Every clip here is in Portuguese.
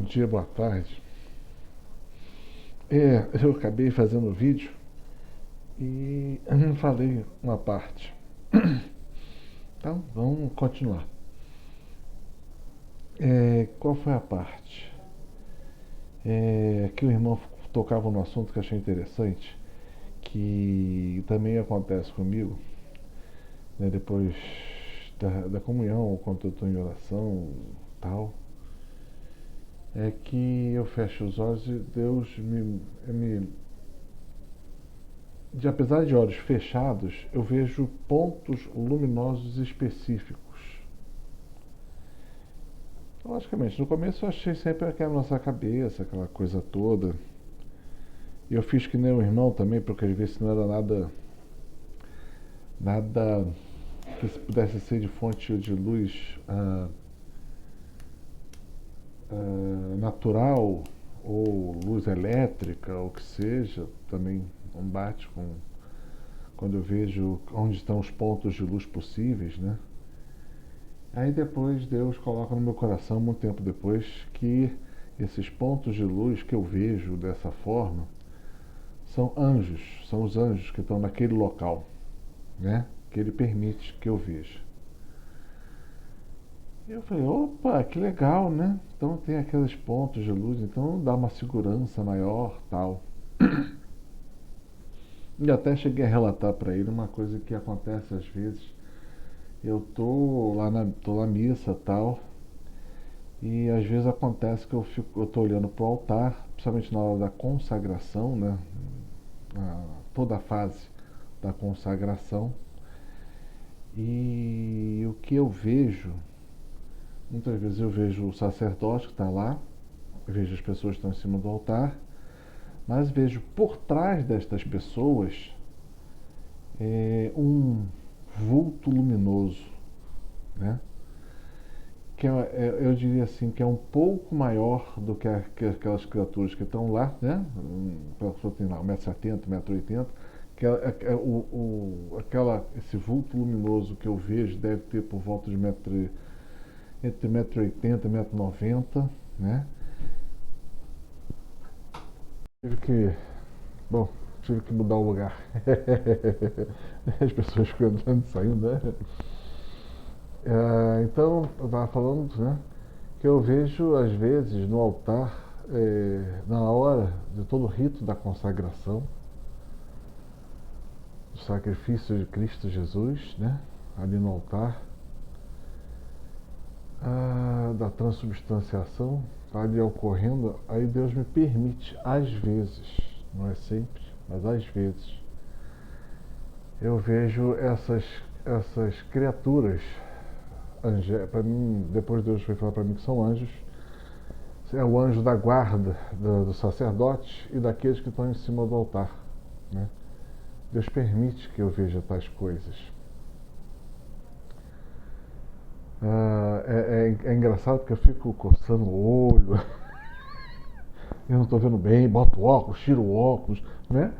dia, boa tarde. Eu acabei fazendo o vídeo e não falei uma parte. Então, vamos continuar. Qual foi a parte? Que o irmão tocava no assunto que eu achei interessante, que também acontece comigo, né, depois da comunhão, ou quando eu estou em oração tal, é que eu fecho os olhos e Deus apesar de olhos fechados, eu vejo pontos luminosos específicos. Logicamente, no começo eu achei sempre aquela nossa cabeça, aquela coisa toda. E eu fiz que nem o irmão também, porque às vezes não era nada que pudesse ser de fonte de luz natural, ou luz elétrica, ou que seja, também não bate com quando eu vejo onde estão os pontos de luz possíveis, né? Aí depois Deus coloca no meu coração, muito tempo depois, que esses pontos de luz que eu vejo dessa forma são anjos, são os anjos que estão naquele local, né? Que Ele permite que eu veja. E eu falei, opa, que legal, né? Então tem aqueles pontos de luz, então dá uma segurança maior, tal. E até cheguei a relatar para ele uma coisa que acontece às vezes. Eu tô na missa, tal, e às vezes acontece que eu tô olhando pro altar, principalmente na hora da consagração, né? Toda a fase da consagração. E o que eu vejo, muitas vezes eu vejo o sacerdote que está lá, vejo as pessoas que estão em cima do altar, mas vejo por trás destas pessoas um vulto luminoso, né? Que eu diria assim, que é um pouco maior do que aquelas criaturas que estão lá, né? A pessoa tem lá 1,70m, 1,80m, que esse vulto luminoso que eu vejo deve ter por volta de entre 1,80m e 1,90m, né? Bom, tive que mudar o lugar. As pessoas ficam entrando e saindo, né? Então, eu estava falando, né, que eu vejo, às vezes, no altar, na hora de todo o rito da consagração, do sacrifício de Cristo Jesus, né, ali no altar, da transubstanciação, está ali ocorrendo, aí Deus me permite, às vezes, não é sempre, mas às vezes, eu vejo essas criaturas, para mim, depois Deus foi falar para mim que são anjos, é o anjo da guarda do sacerdote e daqueles que estão em cima do altar, né? Deus permite que eu veja tais coisas. É engraçado porque eu fico coçando o olho, eu não estou vendo bem, boto o óculos, tiro o óculos, né?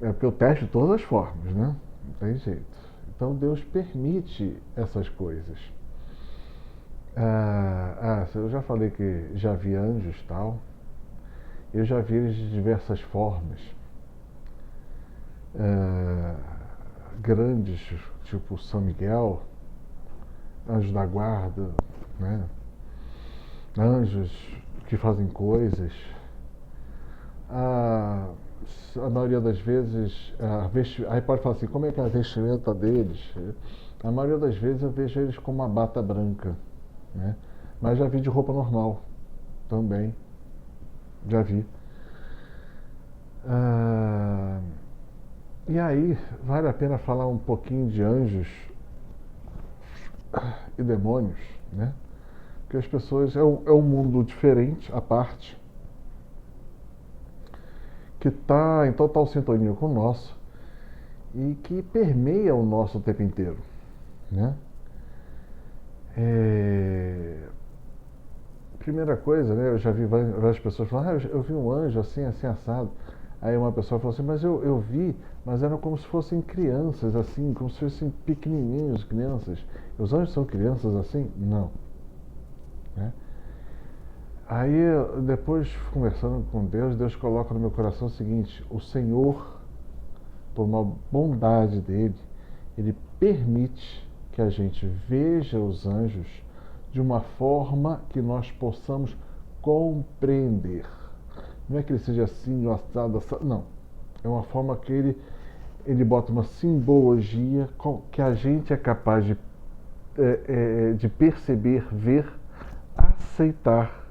É porque eu testo de todas as formas, né? Não tem jeito. Então Deus permite essas coisas. Eu já falei que já vi anjos, tal. Eu já vi eles de diversas formas. Grandes, tipo São Miguel, anjos da guarda, né? Anjos que fazem coisas. A maioria das vezes, aí pode falar assim, como é que é a vestimenta deles? A maioria das vezes eu vejo eles com uma bata branca, né? Mas já vi de roupa normal também, já vi. E aí vale a pena falar um pouquinho de anjos e demônios, né? Porque as pessoas é um mundo diferente, à parte, que está em total sintonia com o nosso e que permeia o nosso o tempo inteiro, né? Primeira coisa, né? Eu já vi várias pessoas falando, eu vi um anjo assim, assim, assado. Aí uma pessoa falou assim, mas eu vi, mas eram como se fossem crianças, assim, como se fossem pequenininhos, crianças. Os anjos são crianças assim? Não. Né? Aí, depois, conversando com Deus, Deus coloca no meu coração o seguinte: o Senhor, por uma bondade dele, ele permite que a gente veja os anjos de uma forma que nós possamos compreender. Não é que ele seja assim, assado, assado, não. É uma forma que ele bota uma simbologia que a gente é capaz de perceber, ver, aceitar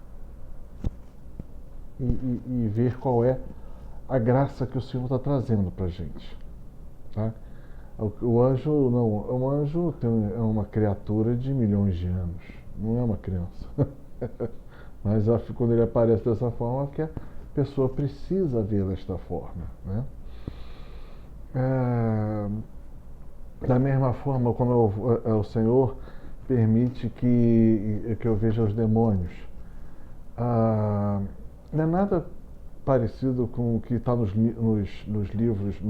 e ver qual é a graça que o Senhor está trazendo para a gente. Tá? O anjo não, o anjo é uma criatura de milhões de anos, não é uma criança. Mas quando ele aparece dessa forma, que a pessoa precisa ver desta forma, né? Da mesma forma, quando o Senhor permite que eu veja os demônios, não é nada parecido com o que está nos livros,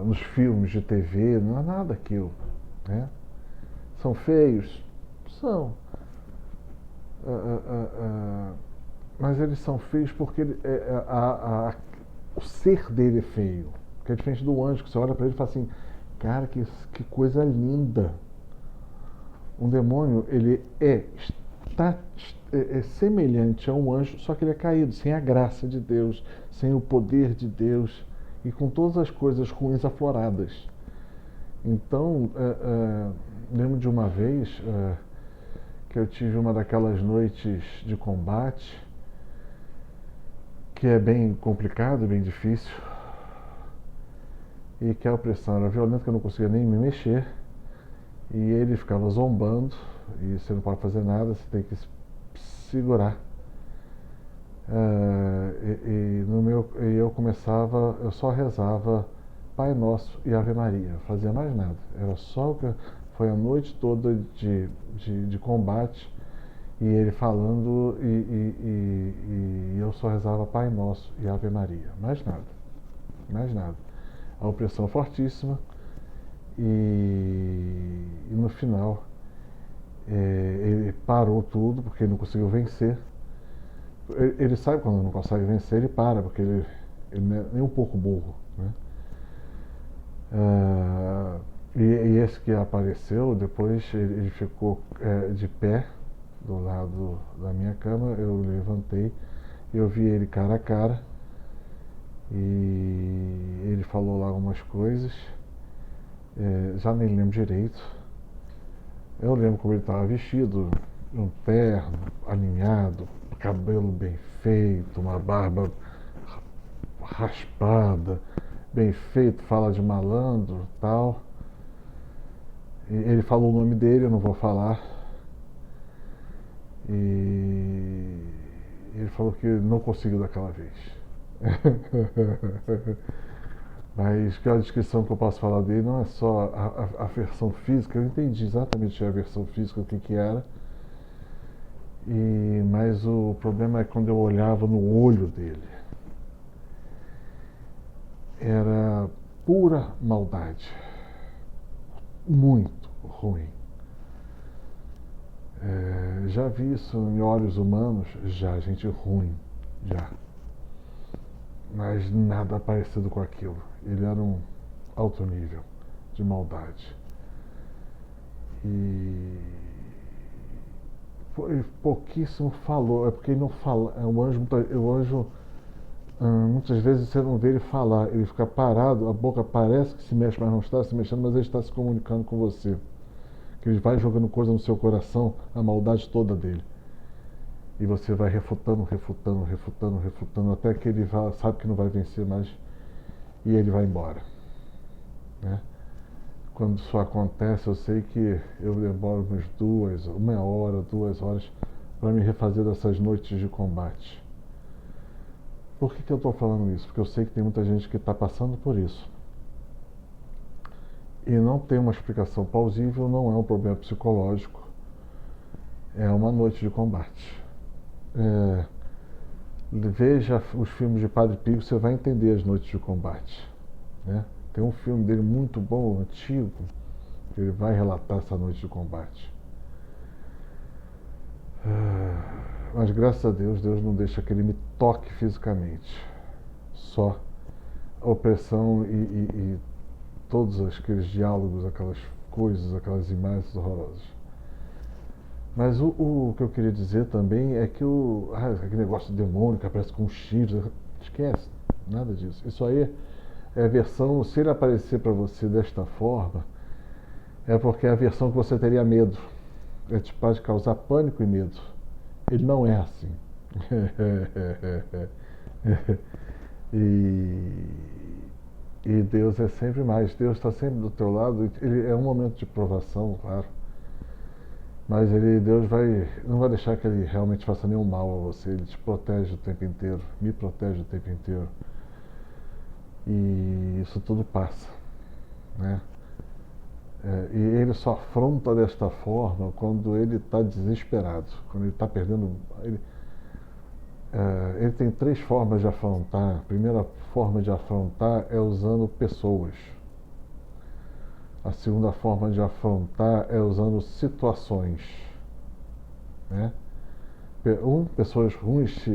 nos filmes de TV, não é nada aquilo, né? São feios? São. Mas eles são feios porque o ser dele é feio. Que é diferente do anjo, que você olha para ele e fala assim: cara, que coisa linda. Um demônio, ele é semelhante a um anjo, só que ele é caído, sem a graça de Deus, sem o poder de Deus e com todas as coisas ruins afloradas. Então, lembro de uma vez que eu tive uma daquelas noites de combate, que é bem complicado, bem difícil, e que a opressão era violenta, que eu não conseguia nem me mexer, e ele ficava zombando, e você não pode fazer nada, você tem que se segurar. Eu só rezava Pai Nosso e Ave Maria, não fazia mais nada. Era só o que foi a noite toda de combate, e ele falando, e eu só rezava Pai Nosso e Ave Maria, mais nada, mais nada. A opressão fortíssima, e no final ele parou tudo, porque ele não conseguiu vencer. Ele sabe quando não consegue vencer, ele para, porque ele não é nem um pouco burro, né? E esse que apareceu, depois ele ficou de pé do lado da minha cama, eu levantei, eu vi ele cara a cara, e ele falou lá algumas coisas, já nem lembro direito. Eu lembro como ele estava vestido, um terno, alinhado, cabelo bem feito, uma barba raspada, bem feito, fala de malandro, tal. E ele falou o nome dele, eu não vou falar. E ele falou que não conseguiu daquela vez. Mas a descrição que eu posso falar dele não é só a versão física, eu entendi exatamente a versão física, o que era. Mas o problema é quando eu olhava no olho dele. Era pura maldade. Muito ruim. Já vi isso em olhos humanos? Já, gente ruim, já. Mas nada parecido com aquilo. Ele era um alto nível de maldade. E pouquíssimo falou, é porque ele não fala. O anjo muitas vezes você não vê ele falar, ele fica parado, a boca parece que se mexe, mas não está se mexendo, mas ele está se comunicando com você. Que ele vai jogando coisa no seu coração, a maldade toda dele. E você vai refutando, até que ele sabe que não vai vencer mais e ele vai embora. Né? Quando isso acontece, eu sei que eu demoro umas 2 horas para me refazer dessas noites de combate. Por que eu estou falando isso? Porque eu sei que tem muita gente que está passando por isso. E não tem uma explicação plausível, não é um problema psicológico, é uma noite de combate. Veja os filmes de Padre Pio, você vai entender as noites de combate. Né? Tem um filme dele muito bom, antigo, que ele vai relatar essa noite de combate. Mas graças a Deus, Deus não deixa que ele me toque fisicamente. Só opressão e todos aqueles diálogos, aquelas coisas, aquelas imagens horrorosas. Mas o que eu queria dizer também é que aquele negócio de demônio que aparece com chifres, esquece, nada disso. Isso aí é a versão, se ele aparecer para você desta forma, é porque é a versão que você teria medo. Ele te pode causar pânico e medo. Ele não é assim. e, e Deus é sempre mais. Deus está sempre do teu lado. Ele é um momento de provação, claro. Mas Deus não vai deixar que ele realmente faça nenhum mal a você. Ele te protege o tempo inteiro, me protege o tempo inteiro. E isso tudo passa, né? E ele só afronta desta forma quando ele está desesperado, quando ele está perdendo. Ele tem 3 formas de afrontar. A primeira forma de afrontar é usando pessoas. A segunda forma de afrontar é usando situações, né? Pessoas ruins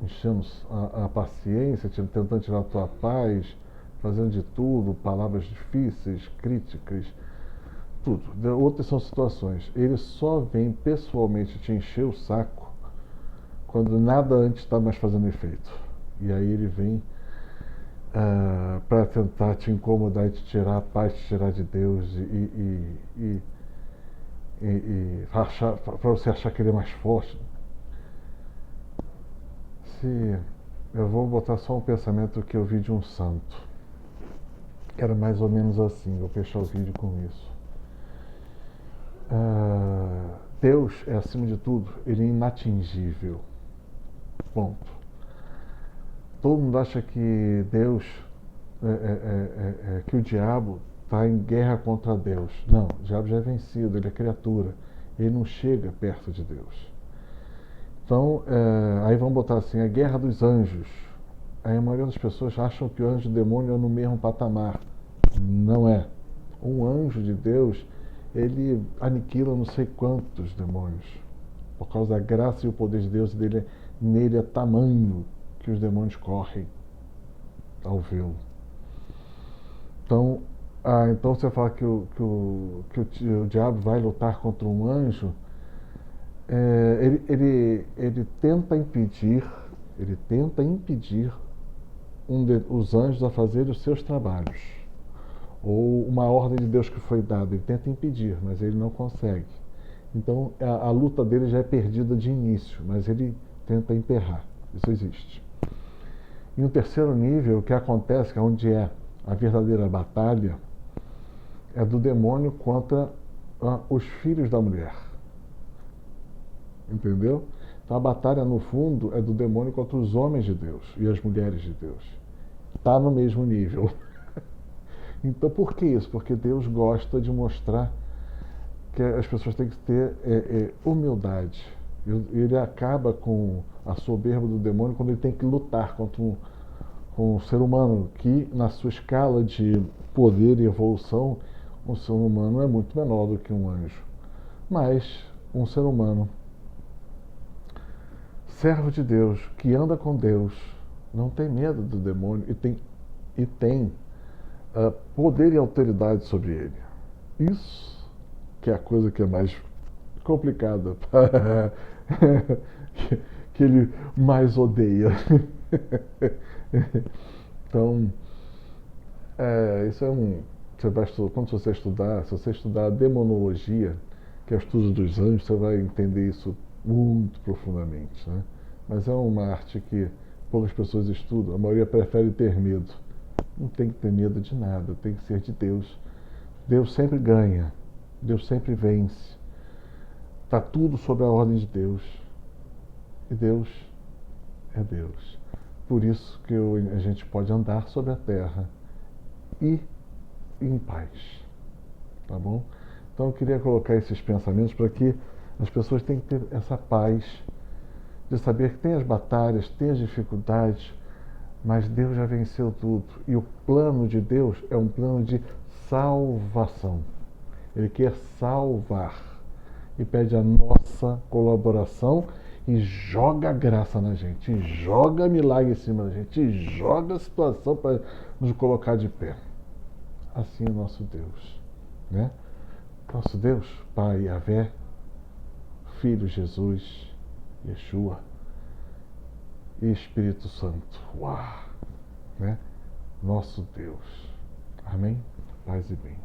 enchendo a paciência, tentando tirar a tua paz, fazendo de tudo, palavras difíceis, críticas, tudo. Outras são situações. Ele só vem pessoalmente te encher o saco quando nada antes está mais fazendo efeito. E aí ele vem para tentar te incomodar e te tirar a paz, te tirar de Deus para você achar que ele é mais forte. Eu vou botar só um pensamento que eu vi de um santo. Era mais ou menos assim, vou fechar o vídeo com isso. Deus é, acima de tudo, ele é inatingível. Ponto. Todo mundo acha que Deus, que o diabo está em guerra contra Deus. Não, o diabo já é vencido, ele é criatura. Ele não chega perto de Deus. Então, aí vamos botar assim, a guerra dos anjos. Aí a maioria das pessoas acham que o anjo e o demônio é no mesmo patamar. Não é. Um anjo de Deus, ele aniquila não sei quantos demônios. Por causa da graça e o poder de Deus nele é tamanho que os demônios correm ao vê-lo. Então você fala que o diabo vai lutar contra um anjo. Ele tenta impedir os anjos a fazerem os seus trabalhos, ou uma ordem de Deus que foi dada. Ele tenta impedir, mas ele não consegue. Então a luta dele já é perdida de início, mas ele tenta emperrar. Isso existe. E um terceiro nível, o que acontece, que é onde é a verdadeira batalha, é do demônio contra os filhos da mulher. Entendeu? Então a batalha, no fundo, é do demônio contra os homens de Deus e as mulheres de Deus. Está no mesmo nível. Então por que isso? Porque Deus gosta de mostrar que as pessoas têm que ter humildade. Ele acaba com a soberba do demônio quando ele tem que lutar contra um ser humano que, na sua escala de poder e evolução, um ser humano é muito menor do que um anjo. Mas um ser humano servo de Deus, que anda com Deus, não tem medo do demônio e tem poder e autoridade sobre ele. Isso que é a coisa que é mais complicada, que ele mais odeia. Então, isso quando você estudar, se você estudar demonologia, que é o estudo dos anjos, você vai entender isso muito profundamente, né? Mas é uma arte que poucas pessoas estudam. A maioria prefere ter medo. Não tem que ter medo de nada, tem que ser de Deus. Deus sempre ganha, Deus sempre vence. Está tudo sob a ordem de Deus. E Deus é Deus. Por isso que a gente pode andar sobre a terra e em paz. Tá bom? Então eu queria colocar esses pensamentos para que as pessoas tenham que ter essa paz de saber que tem as batalhas, tem as dificuldades, mas Deus já venceu tudo. E o plano de Deus é um plano de salvação. Ele quer salvar. e pede a nossa colaboração e joga a graça na gente, e joga milagre em cima da gente, e joga a situação para nos colocar de pé. Assim é nosso Deus, né? Nosso Deus, Pai, Yahvé, Filho Jesus, Yeshua e Espírito Santo. Uau! Né? Nosso Deus. Amém? Paz e bem.